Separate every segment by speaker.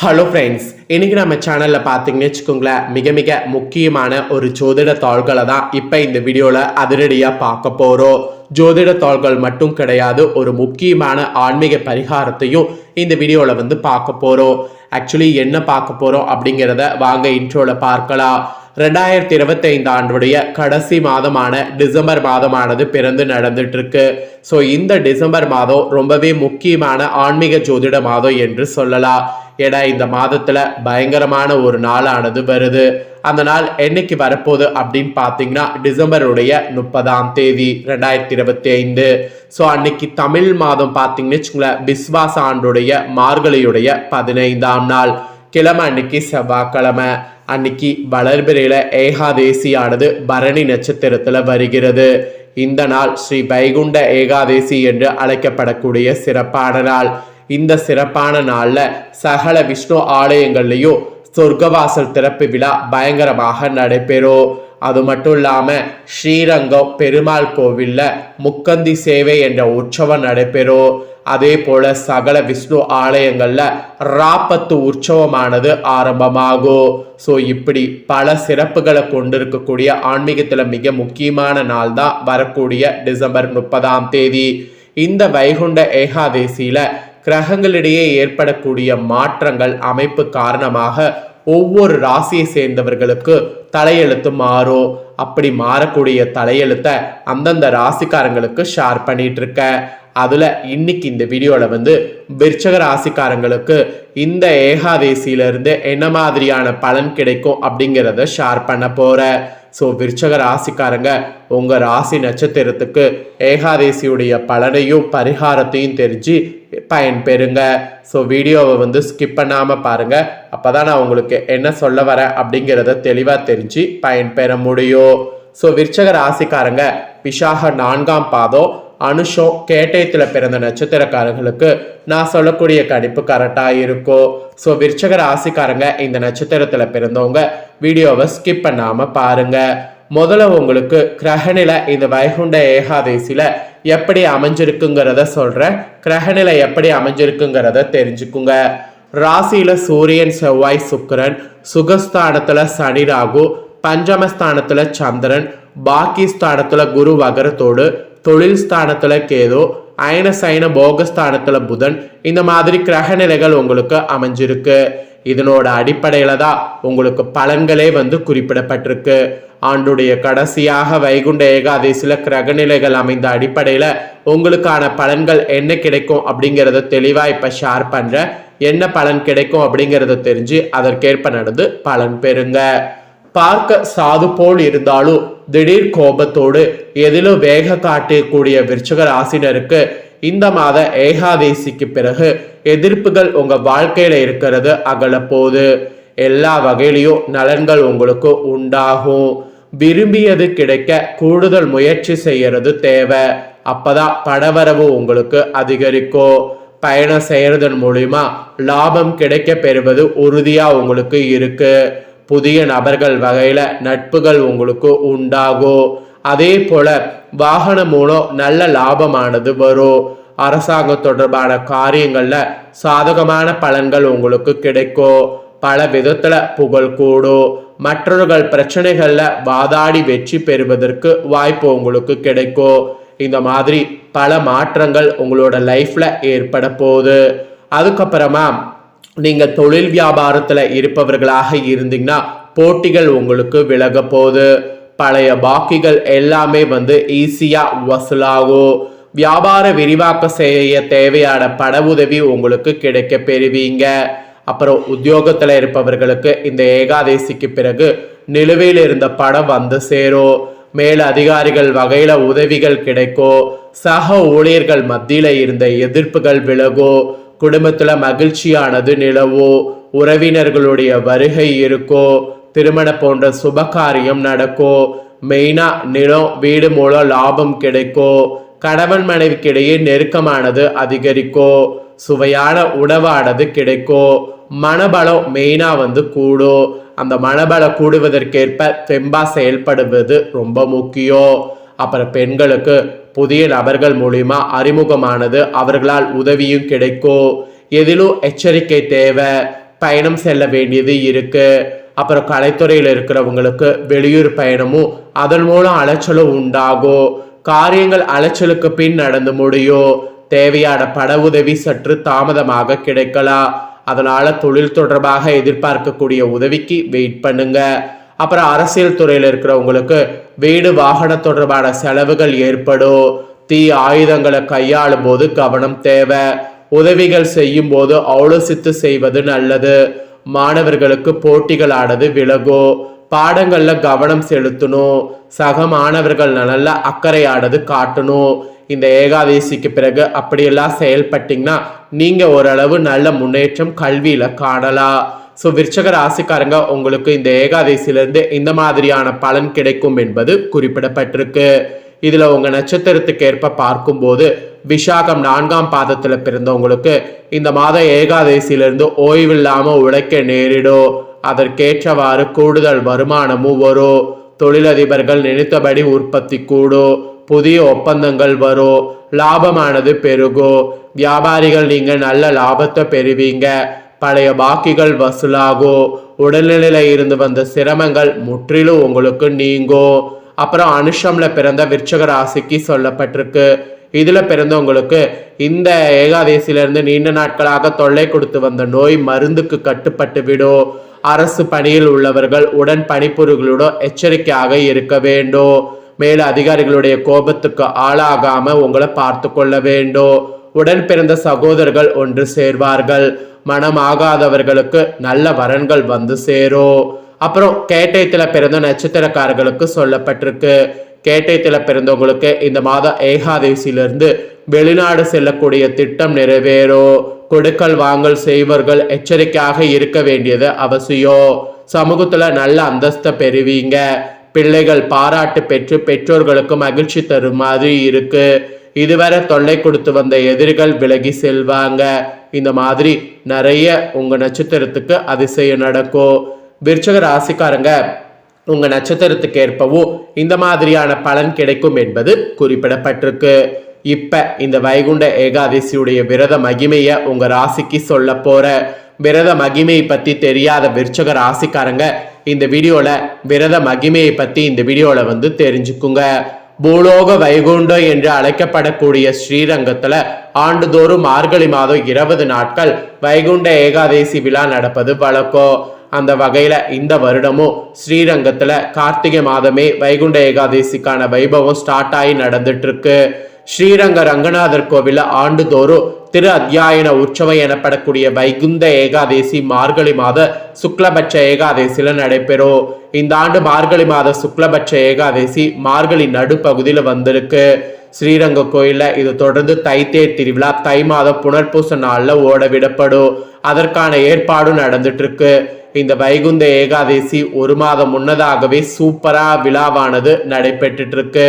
Speaker 1: Hello friends, இன்னைக்கு நம்ம சேனலில் பார்த்தீங்கன்னு வச்சுக்கோங்களேன், மிக மிக முக்கியமான ஒரு ஜோதிட தாள்களை தான் இப்போ இந்த வீடியோவில் அதிரடியாக பார்க்க போகிறோம். ஜோதிட தாள்கள் மட்டும் கிடையாது, ஒரு முக்கியமான ஆன்மீக பரிகாரத்தையும் இந்த வீடியோவில் பார்க்க போகிறோம். ஆக்சுவலி என்ன பார்க்க போகிறோம் அப்படிங்கிறத வாங்க இன்ட்ரோவில் பார்க்கலாம். 2025 ஆண்டுடைய கடைசி மாதமான டிசம்பர் மாதமானது பிறந்து நடந்துட்டு இருக்கு. ஸோ இந்த டிசம்பர் மாதம் ரொம்பவே முக்கியமான ஆன்மீக ஜோதிட மாதம் என்று சொல்லலாம். ஏன்னா இந்த மாதத்துல பயங்கரமான ஒரு நாளானது வருது. அந்த நாள் என்னைக்கு வரப்போகுது அப்படின்னு பார்த்தீங்கன்னா டிசம்பருடைய 30ஆம் தேதி 2025. ஸோ அன்னைக்கு தமிழ் மாதம் பார்த்தீங்கன்னு வச்சுங்களேன், பிஸ்வாச ஆண்டுடைய மார்கழியுடைய 15ஆம் நாள் கிழமை, அன்னைக்கு செவ்வாய்க்கிழமை. அன்னைக்கு வளர்பிறையில ஏகாதேசியானது பரணி நட்சத்திரத்துல வருகிறது. இந்த நாள் ஸ்ரீ வைகுண்ட ஏகாதேசி என்று அழைக்கப்படக்கூடிய சிறப்பான நாள். இந்த சிறப்பான நாள்ல சகல விஷ்ணு ஆலயங்கள்லையும் சொர்க்கவாசல் திறப்பு விழா பயங்கரமாக நடைபெறும். அது மட்டும் இல்லாம ஸ்ரீரங்கம் பெருமாள் கோவில்ல முக்கந்தி சேவை என்ற உற்சவம் நடைபெறும். அதே போல சகல விஷ்ணு ஆலயங்கள்ல ராப்பத்து உற்சவமானது ஆரம்பமாகும். ஸோ இப்படி பல சிறப்புகளை கொண்டிருக்கக்கூடிய ஆன்மீகத்துல மிக முக்கியமான நாள் தான் வரக்கூடிய டிசம்பர் 30ஆம் தேதி. இந்த வைகுண்ட ஏகாதேசியில கிரகங்களிடையே ஏற்படக்கூடிய மாற்றங்கள் அமைப்பு காரணமாக ஒவ்வொரு ராசியை சேர்ந்தவர்களுக்கு தலையெழுத்து மாறும். அப்படி மாறக்கூடிய தலையெழுத்தை அந்தந்த ராசிக்காரங்களுக்கு ஷேர் பண்ணிட்டு இருக்க. அதுல இன்னைக்கு இந்த வீடியோல விருச்சக ராசிக்காரங்களுக்கு இந்த ஏகாதேசியிலிருந்து என்ன மாதிரியான பலன் கிடைக்கும் அப்படிங்கிறத ஷேர் பண்ண போற. ஸோ விருச்சக ராசிக்காரங்க உங்க ராசி நட்சத்திரத்துக்கு ஏகாதேசியுடைய பலனையும் பரிகாரத்தையும் தெரிஞ்சு பயன்பெறுங்க. ஸோ வீடியோவை ஸ்கிப் பண்ணாமல் பாருங்க. அப்போதான் நான் உங்களுக்கு என்ன சொல்ல வரேன் அப்படிங்கிறத தெளிவாக தெரிஞ்சு பயன்பெற முடியும். ஸோ விருச்சக ராசிக்காரங்க விசாக 4ஆம் பாதம் அனுஷம் கேட்டயத்தில் பிறந்த நட்சத்திரக்காரர்களுக்கு நான் சொல்லக்கூடிய கணிப்பு கரெக்டாக இருக்கும். ஸோ விருச்சக ராசிக்காரங்க இந்த நட்சத்திரத்தில் பிறந்தவங்க வீடியோவை ஸ்கிப் பண்ணாமல் பாருங்க. முதல்ல உங்களுக்கு கிரகநிலை இந்த வைகுண்ட ஏகாதேசியில எப்படி அமைஞ்சிருக்குங்கிறத சொல்றேன். கிரகநிலை எப்படி அமைஞ்சிருக்குங்கிறத தெரிஞ்சுக்குங்க. ராசியில சூரியன், செவ்வாய், சுக்கிரன், சுகஸ்தானத்துல சனி, ராகு, பஞ்சமஸ்தானத்துல சந்திரன், பாக்கி ஸ்தானத்துல குரு வகரத்தோடு, தொழில் ஸ்தானத்துல கேது, அயன சயன போகஸ்தானத்துல புதன், இந்த மாதிரி கிரகநிலைகள் உங்களுக்கு அமைஞ்சிருக்கு. இதனோட அடிப்படையில தான் உங்களுக்கு பலன்களே குறிப்பிடப்பட்டிருக்கு. ஆண்டுடைய கடைசியாக வைகுண்ட ஏகாதேசியில கிரகநிலைகள் அமைந்த அடிப்படையில உங்களுக்கான பலன்கள் என்ன கிடைக்கும் அப்படிங்கிறத தெளிவா இப்ப ஷேர் பண்ற. என்ன பலன் கிடைக்கும் அப்படிங்கிறத தெரிஞ்சு அதற்கேற்ப நடந்து பலன் பெறுங்க. பார்க்க சாது போல் இருந்தாலும் திடீர் கோபத்தோடு எதிலும் வேக காட்டக்கூடிய விருச்சிக ராசினருக்கு இந்த மாத ஏகாதேசிக்கு பிறகு எதிர்ப்புகள் உங்க வாழ்க்கையில இருக்கிறது அகல போது. எல்லா வகையிலையும் நலன்கள் உங்களுக்கு உண்டாகும். விரும்பியது கிடைக்க கூடுதல் முயற்சி செய்யறது தேவை. அப்பதான் பணவரவு உங்களுக்கு அதிகரிக்கும். பயணம் செய்யறதன் மூலியமா லாபம் கிடைக்க பெறுவது உறுதியா உங்களுக்கு இருக்கு. புதிய நபர்கள் வகையில நட்புகள் உங்களுக்கு உண்டாகும். அதே போல வாகனம் மூலம் நல்ல லாபமானது வரும். அரசாங்க தொடர்பான காரியங்கள்ல சாதகமான பலன்கள் உங்களுக்கு கிடைக்கும். பல விதத்துல புகழ் கூடும். மற்றவர்கள் பிரச்சனைகள்ல வாதாடி வெற்றி பெறுவதற்கு வாய்ப்பு உங்களுக்கு கிடைக்கும். இந்த மாதிரி பல மாற்றங்கள் உங்களோட லைஃப்ல ஏற்பட போகுது. அதுக்கப்புறமா நீங்க தொழில் வியாபாரத்துல இருப்பவர்களாக இருந்தீங்கன்னா போட்டிகள் உங்களுக்கு விலக போகுது. பழைய பாக்கிகள் எல்லாமே ஈஸியா வசூலாகும். வியாபார விரிவாக்க செய்ய தேவையான பண உதவி உங்களுக்கு கிடைக்க பெறுவீங்க. அப்புறம் உத்தியோகத்துல இருப்பவர்களுக்கு இந்த ஏகாதேசிக்கு பிறகு நிலுவையில் இருந்த பணம் சேரும். மேல் அதிகாரிகள் வகையில உதவிகள் கிடைக்கும். சக ஊழியர்கள் மத்தியில இருந்த எதிர்ப்புகள் விலகும். குடும்பத்துல மகிழ்ச்சியானது நிலவும். உறவினர்களுடைய வருகை இருக்கும். திருமணம் போன்ற சுபகாரியம் நடக்கும். மெயினா நிலம், வீடு மூலம் லாபம் கிடைக்கும். கணவன் மனைவிக்கிடையே நெருக்கமானது அதிகரிக்கும். சுவையான உணவானது கிடைக்கும். மனபலம் மெயினா கூடும். அந்த மனபலம் கூடுவதற்கேற்ப தெம்பா செயல்படுவது ரொம்ப முக்கியம். அப்புறம் பெண்களுக்கு புதிய நபர்கள் மூலியமா அறிமுகமானது அவர்களால் உதவியும் கிடைக்கும். எதிலும் எச்சரிக்கை தேவை. பயணம் செல்ல வேண்டியது இருக்கு. அப்புறம் கலைத்துறையில் இருக்கிறவங்களுக்கு வெளியூர் பயணமும் அதன் மூலம் அலைச்சலும் உண்டாகும். காரியங்கள் அலைச்சலுக்கு பின் நடந்து முடியும். தேவையான பண உதவி சற்று தாமதமாக கிடைக்கலாம். அதனால தொழில் தொடர்பாக எதிர்பார்க்கக்கூடிய உதவிக்கு வெயிட் பண்ணுங்க. அப்புறம் அரசியல் துறையில் இருக்கிறவங்களுக்கு வீடு வாகன தொடர்பான செலவுகள் ஏற்படும். தீ ஆயுதங்களை கையாளும் போது கவனம் தேவை. உதவிகள் செய்யும் போது ஆலோசித்து செய்வது நல்லது. மாணவர்களுக்கு போட்டிகளானது விலகும். பாடங்கள்ல கவனம் செலுத்தணும். சக மாணவர்கள் நல்ல அக்கறையானது காட்டணும். இந்த ஏகாதசிக்கு பிறகு அப்படியெல்லாம் செயல்பட்டீங்கன்னா நீங்க ஓரளவு நல்ல முன்னேற்றம் கல்வியில காணலாம். ஸோ விருச்சக ராசிக்காரங்க, உங்களுக்கு இந்த ஏகாதசியிலிருந்து இந்த மாதிரியான பலன் கிடைக்கும் என்பது குறிப்பிடப்பட்டிருக்கு. இதுல உங்க நட்சத்திரத்துக்கு ஏற்ப பார்க்கும்போது விஷாகம் 4ஆம் பாதத்துல பிறந்தவங்களுக்கு இந்த மாதம் ஏகாதசியிலிருந்து ஓய்வில்லாம உழைக்க நேரிடும். அதற்கேற்றவாறு கூடுதல் வருமானமும் வரும். தொழிலதிபர்கள் நினைத்தபடி உற்பத்தி கூடும். புதிய ஒப்பந்தங்கள் வரும். லாபமானது பெருகும். வியாபாரிகள் நீங்க நல்ல லாபத்தை பெறுவீங்க. பழைய பாக்கிகள் வசூலாகும். உடல்நிலையில இருந்து வந்த சிரமங்கள் முற்றிலும் உங்களுக்கு நீங்கும். அப்புறம் அனுஷம்ல பிறந்த விருச்சக ராசிக்கு சொல்லப்பட்டிருக்கு. இதுல பிறந்தவங்களுக்கு இந்த ஏகாதசியிலிருந்து நீண்ட நாட்களாக தொல்லை கொடுத்து வந்த நோய் மருந்துக்கு கட்டுப்பட்டு விடும். அரசு பணியில் உள்ளவர்கள் உடன் பணிபுரிகளோட எச்சரிக்கையாக இருக்க வேண்டும். மேல அதிகாரிகளுடைய கோபத்துக்கு ஆளாகாம உங்களை பார்த்து கொள்ள வேண்டும். உடன் பிறந்த சகோதரர்கள் ஒன்று சேர்வார்கள். மனமாகாதவர்களுக்கு நல்ல வரன்கள் வந்து சேரும். அப்புறம் கேட்டயத்துல பிறந்த நட்சத்திரக்காரர்களுக்கு சொல்லப்பட்டிருக்கு. கேட்டயத்துல பிறந்தவங்களுக்கு இந்த மாதம் ஏகாதசியிலிருந்து வெளிநாடு செல்லக்கூடிய திட்டம் நிறைவேறும். கொடுக்கல் வாங்கல் செய்வர்கள் எச்சரிக்கையாக இருக்க வேண்டியது அவசியம். சமூகத்துல நல்ல அந்தஸ்தை பெறுவீங்க. பிள்ளைகள் பாராட்டு பெற்று பெற்றோர்களுக்கு மகிழ்ச்சி தரும் மாதிரி இருக்கு. இதுவரை தொல்லை கொடுத்து வந்த எதிரிகள் விலகி செல்வாங்க. இந்த மாதிரி நிறைய உங்க நட்சத்திரத்துக்கு அதிசயம் நடக்கும். விருச்சக ராசிக்காரங்க, உங்க நட்சத்திரத்துக்கு ஏற்பவும் இந்த மாதிரியான பலன் கிடைக்கும் என்பது குறிப்பிடப்பட்டிருக்கு. இப்ப இந்த வைகுண்ட ஏகாதசியுடைய விரத மகிமைய உங்க ராசிக்கு சொல்ல போற. விரத மகிமையை பத்தி தெரியாத விருச்சக ராசிக்காரங்க, இந்த வீடியோல விரத மகிமையை பத்தி இந்த வீடியோல தெரிஞ்சுக்குங்க. பூலோக வைகுண்டம் என்று அழைக்கப்படக்கூடிய ஸ்ரீரங்கத்துல ஆண்டுதோறும் மார்கழி மாதம் 20 நாட்கள் வைகுண்ட ஏகாதசி விழா நடப்பது வழக்கம். அந்த வகையில இந்த வருடமும் ஸ்ரீரங்கத்துல கார்த்திகை மாதமே வைகுண்ட ஏகாதசிக்கான வைபவம் ஸ்டார்ட் ஆகி நடந்துட்டு இருக்கு. ஸ்ரீரங்க ரங்கநாதர் கோவில ஆண்டுதோறும் திரு அத்தியாயன உற்சவம் எனப்படக்கூடிய வைகுந்த ஏகாதசி மார்கழி மாத சுக்லபட்ச ஏகாதசியில நடைபெறும். இந்த ஆண்டு மார்கழி மாத சுக்லபட்ச ஏகாதசி மார்கழி நடுப்பகுதியில வந்திருக்கு. ஸ்ரீரங்க கோயில்ல இது தொடர்ந்து தைத்தேர் திருவிழா தை மாதம் புனர்பூச நாள்ல ஓட விடப்படும். அதற்கான ஏற்பாடு நடந்துட்டு இருக்கு. இந்த வைகுந்த ஏகாதசி ஒரு மாதம் முன்னதாகவே சூப்பரா விழாவானது நடைபெற்று இருக்கு.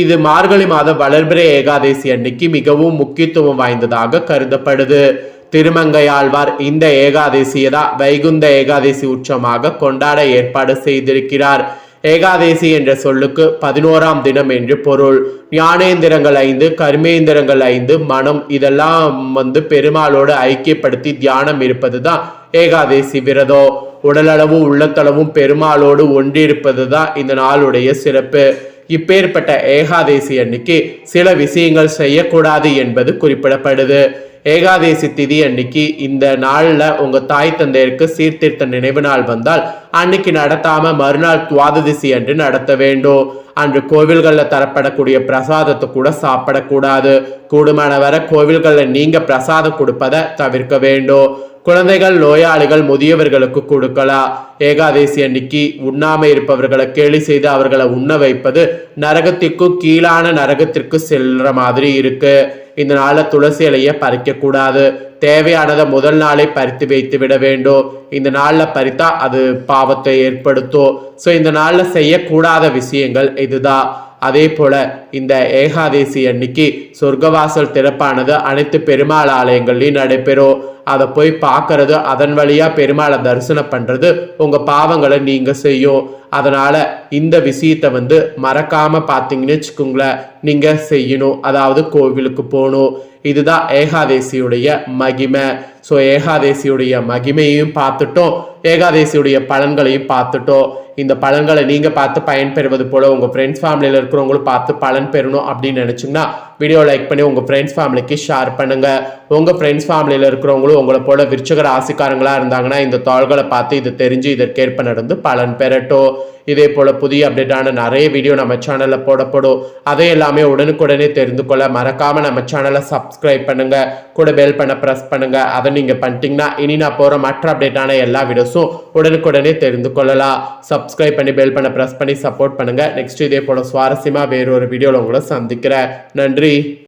Speaker 1: இது மார்கழி மாத வளர்பிறை ஏகாதசி அன்னைக்கு மிகவும் முக்கியத்துவம் வாய்ந்ததாக கருதப்படுது. திருமங்கையாழ்வார் இந்த ஏகாதசியை தான் வைகுந்த ஏகாதசி உற்சவமாக கொண்டாட ஏற்பாடு செய்திருக்கிறார். ஏகாதசி என்ற சொல்லுக்கு 11ஆம் தினம் என்று பொருள். ஞானேந்திரங்கள் 5, கர்மேந்திரங்கள் 5, மனம் இதெல்லாம் பெருமாளோடு ஐக்கியப்படுத்தி தியானம் இருப்பது தான் ஏகாதசி விரதம். உடலளவும் உள்ளத்தளவும் பெருமாளோடு ஒன்றிருப்பது தான் இந்த நாளுடைய சிறப்பு. இப்பேற்பட்ட ஏகாதசி அன்னைக்கு சில விஷயங்கள் செய்யக்கூடாது என்பது குறிப்பிடப்படுது. ஏகாதசி திதி அன்னைக்கு இந்த நாள்ல உங்க தாய் தந்தையருக்கு சீர்திருத்த நினைவு நாள் வந்தால் அன்னைக்கு நடத்தாம மறுநாள் துவாதசி அன்று நடத்த வேண்டும். அன்று கோவில்கள்ல தரப்படக்கூடிய பிரசாதத்தை கூட சாப்பிடக்கூடாது. கூடுமான வரை கோவில்கள்ல நீங்க பிரசாதம் கொடுப்பதை தவிர்க்க வேண்டும். குழந்தைகள், நோயாளிகள், முதியவர்களுக்கு கொடுக்கலாம். ஏகாதசி அன்னைக்கு உண்ணாமை இருப்பவர்களை கேலி செய்து அவர்களை உண்ண வைப்பது நரகத்திற்கும் கீழான நரகத்திற்கு செல்ற மாதிரி இருக்கு. இந்த நாள்ல துளசி இலையை பறிக்க கூடாது. தேவையானதை முதல் நாளை பறித்து வைத்து விட வேண்டும். இந்த நாள்ல பறித்தா அது பாவத்தை ஏற்படுத்தும். ஸோ இந்த நாள்ல செய்யக்கூடாத விஷயங்கள் இதுதான். அதே போல இந்த ஏகாதசி அன்னைக்கு சொர்க்கவாசல் திறப்பானது அனைத்து பெருமாள் ஆலயங்கள்லையும் நடைபெறும். அதை போய் பார்க்கறது, அதன் வழியா பெருமாளை தரிசனம் பண்றது உங்க பாவங்களை நீங்க செய்யும். அதனால இந்த விஷயத்தை மறக்காம பார்த்தீங்கன்னு வச்சுக்கோங்களேன், நீங்க செய்யணும். அதாவது கோவிலுக்கு போகணும். இதுதான் ஏகாதசியுடைய மகிமை. ஸோ ஏகாதேசியுடைய மகிமையையும் பார்த்துட்டோம், ஏகாதேசியுடைய பலன்களையும் பார்த்துட்டோம். இந்த பலன்களை நீங்கள் பார்த்து பயன்பெறுவது போல் உங்கள் ஃப்ரெண்ட்ஸ் ஃபேமிலியில் இருக்கிறவங்களும் பார்த்து பலன் பெறணும் அப்படின்னு நினச்சிங்கன்னா வீடியோ லைக் பண்ணி உங்கள் ஃப்ரெண்ட்ஸ் ஃபேமிலிக்கு ஷேர் பண்ணுங்கள். உங்கள் ஃப்ரெண்ட்ஸ் ஃபேமிலியில் இருக்கிறவங்களும் உங்களை போல விருச்சிக ராசிக்காரங்களாக இருந்தாங்கன்னா இந்த தாள்களை பார்த்து இதை தெரிஞ்சு இதற்கேற்ப நடந்து பலன் பெறட்டும். இதே போல் புதிய அப்டேட்டான நிறைய வீடியோ நம்ம சேனலில் போடப்படும். அதை எல்லாமே உடனுக்குடனே தெரிந்து கொள்ள மறக்காமல் நம்ம சேனலை சப்ஸ்கிரைப் பண்ணுங்கள், கூட பெல் பண்ண ப்ரெஸ் பண்ணுங்கள். அதை நீங்கள் பண்ணிட்டீங்கன்னா இனி நான் போகிற மற்ற அப்டேட்டான எல்லா வீடியோஸும் உடனுக்குடனே தெரிந்து கொள்ளலாம். சப்ஸ்கிரைப் பண்ணி பெல் பண்ண ப்ரெஸ் பண்ணி சப்போர்ட் பண்ணுங்கள். நெக்ஸ்ட் இதே போல் சுவாரஸ்யமாக வேறொரு வீடியோவில் உங்களை சந்திக்கிறேன். நன்றி.